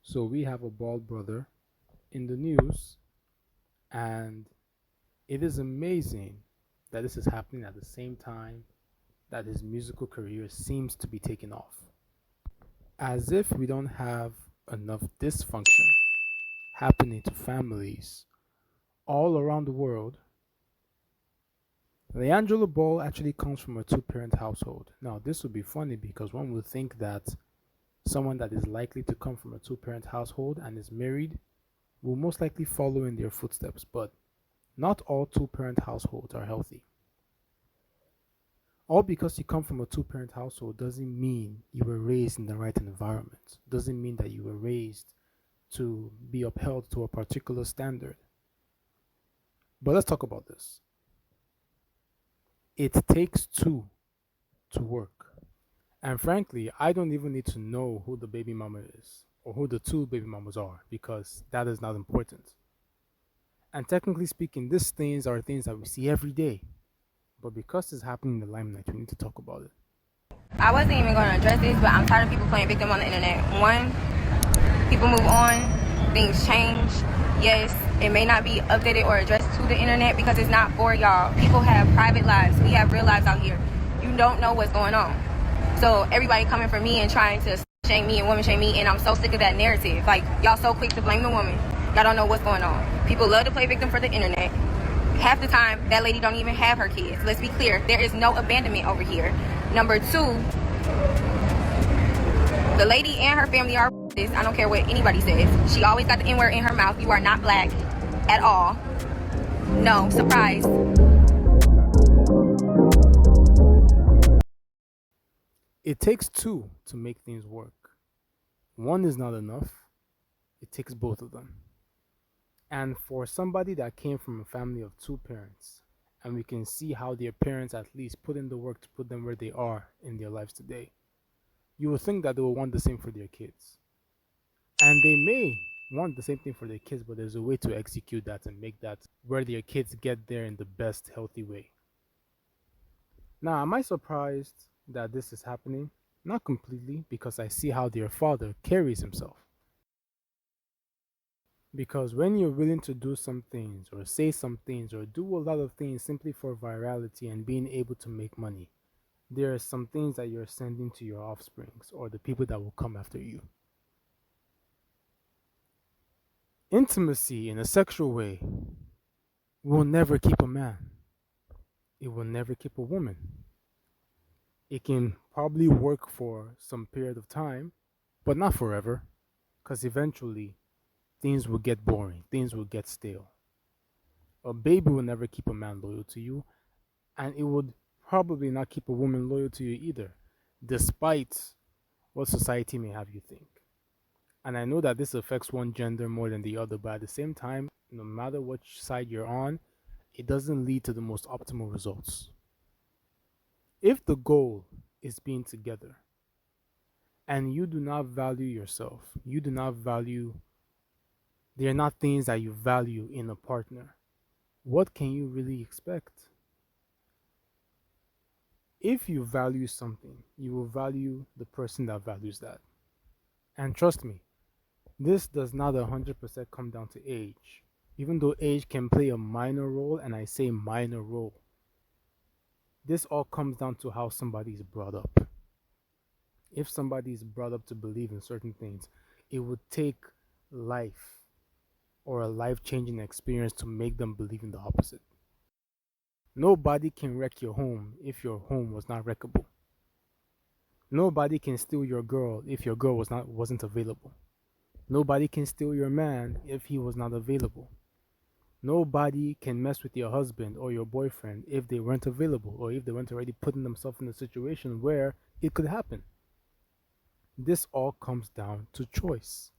So we have a bald brother in the news, and it is amazing that this is happening at the same time that his musical career seems to be taking off. As if we don't have enough dysfunction happening to families all around the world, LiAngelo Ball actually comes from a two-parent household. Now, this would be funny because one would think that someone that is likely to come from a two-parent household and is married will most likely follow in their footsteps, but not all two-parent households are healthy. All because you come from a two-parent household doesn't mean you were raised in the right environment. Doesn't mean that you were raised to be upheld to a particular standard. But let's talk about this. It takes two to work. And frankly, I don't even need to know who the baby mama is or who the two baby mamas are because that is not important. And technically speaking, these things are things that we see every day. But because it's happening in the limelight, we need to talk about it. I wasn't even going to address this, but I'm tired of people playing victim on the internet. One, people move on, things change. Yes, it may not be updated or addressed to the internet because it's not for y'all. People have private lives. We have real lives out here. You don't know what's going on. So everybody coming for me and trying to shame me and woman shame me, and I'm so sick of that narrative. Like, y'all so quick to blame the woman. Y'all don't know what's going on. People love to play victim for the internet. Half the time, that lady don't even have her kids. Let's be clear. There is no abandonment over here. Number two, the lady and her family are this. I don't care what anybody says. She always got the N-word in her mouth. You are not black at all. No, surprise. It takes two to make things work. One is not enough, it takes both of them. And for somebody that came from a family of two parents, and we can see how their parents at least put in the work to put them where they are in their lives today, you would think that they will want the same for their kids. And they may want the same thing for their kids, but there's a way to execute that and make that where their kids get there in the best healthy way. Now, am I surprised that this is happening? Not completely, because I see how their father carries himself. Because when you're willing to do some things, or say some things, or do a lot of things simply for virality and being able to make money, there are some things that you're sending to your offsprings or the people that will come after you. Intimacy in a sexual way will never keep a man. It will never keep a woman. It can probably work for some period of time, but not forever, because eventually things will get boring, things will get stale. A baby will never keep a man loyal to you, and it would probably not keep a woman loyal to you either, despite what society may have you think. And I know that this affects one gender more than the other, but at the same time, no matter which side you're on, it doesn't lead to the most optimal results. If the goal is being together, and you do not value yourself, you do not value, they are not things that you value in a partner, what can you really expect? If you value something, you will value the person that values that. And trust me, this does not 100% come down to age. Even though age can play a minor role, and I say minor role, this all comes down to how somebody is brought up. If somebody is brought up to believe in certain things, it would take life or a life changing experience to make them believe in the opposite. Nobody can wreck your home if your home was not wreckable. Nobody can steal your girl if your girl wasn't available. Nobody can steal your man if he was not available. Nobody can mess with your husband or your boyfriend if they weren't available or if they weren't already putting themselves in a situation where it could happen. This all comes down to choice.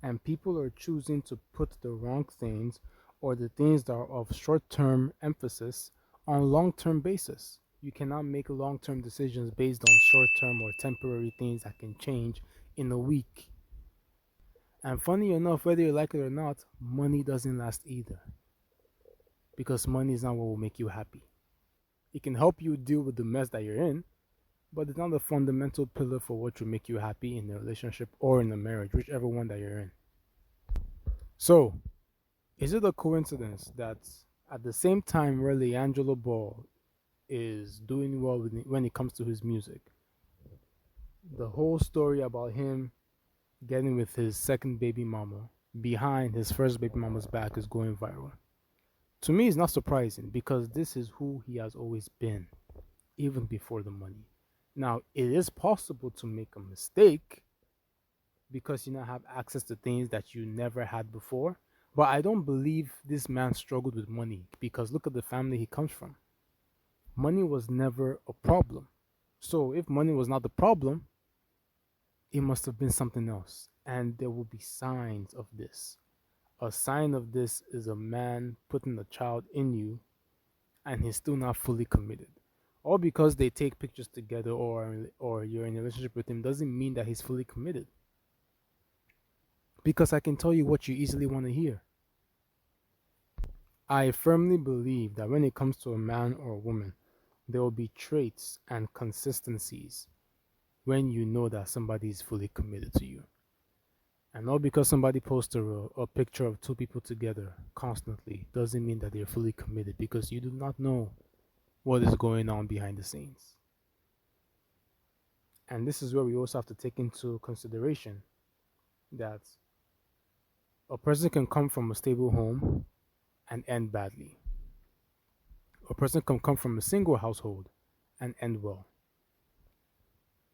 And people are choosing to put the wrong things or the things that are of short-term emphasis on long-term basis. You cannot make long-term decisions based on short-term or temporary things that can change in a week. And funny enough, whether you like it or not, money doesn't last either. Because money is not what will make you happy. It can help you deal with the mess that you're in, but it's not a fundamental pillar for what will make you happy in a relationship or in a marriage, whichever one that you're in. So, is it a coincidence that at the same time where LiAngelo Ball is doing well when it comes to his music, the whole story about him getting with his second baby mama behind his first baby mama's back is going viral? To me, it's not surprising because this is who he has always been, even before the money. Now, it is possible to make a mistake because you now have access to things that you never had before. But I don't believe this man struggled with money because look at the family he comes from. Money was never a problem. So if money was not the problem, it must have been something else. And there will be signs of this. A sign of this is a man putting a child in you and he's still not fully committed. All because they take pictures together or you're in a relationship with him doesn't mean that he's fully committed. Because I can tell you what you easily want to hear. I firmly believe that when it comes to a man or a woman, there will be traits and consistencies when you know that somebody is fully committed to you. And not because somebody posts a picture of two people together constantly doesn't mean that they're fully committed because you do not know what is going on behind the scenes. And this is where we also have to take into consideration that a person can come from a stable home and end badly. A person can come from a single household and end well.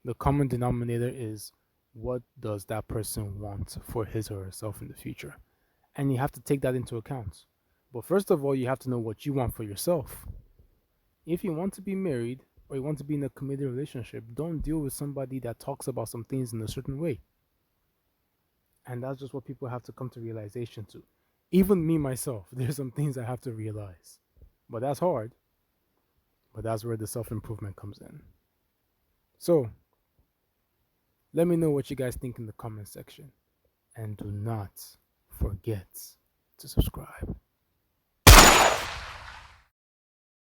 The common denominator is what does that person want for his or herself in the future? And you have to take that into account. But first of all, you have to know what you want for yourself. If you want to be married or you want to be in a committed relationship, don't deal with somebody that talks about some things in a certain way. And that's just what people have to come to realization to. Even me myself, there's some things I have to realize. But that's hard. But that's where the self-improvement comes in. So, let me know what you guys think in the comment section. And do not forget to subscribe.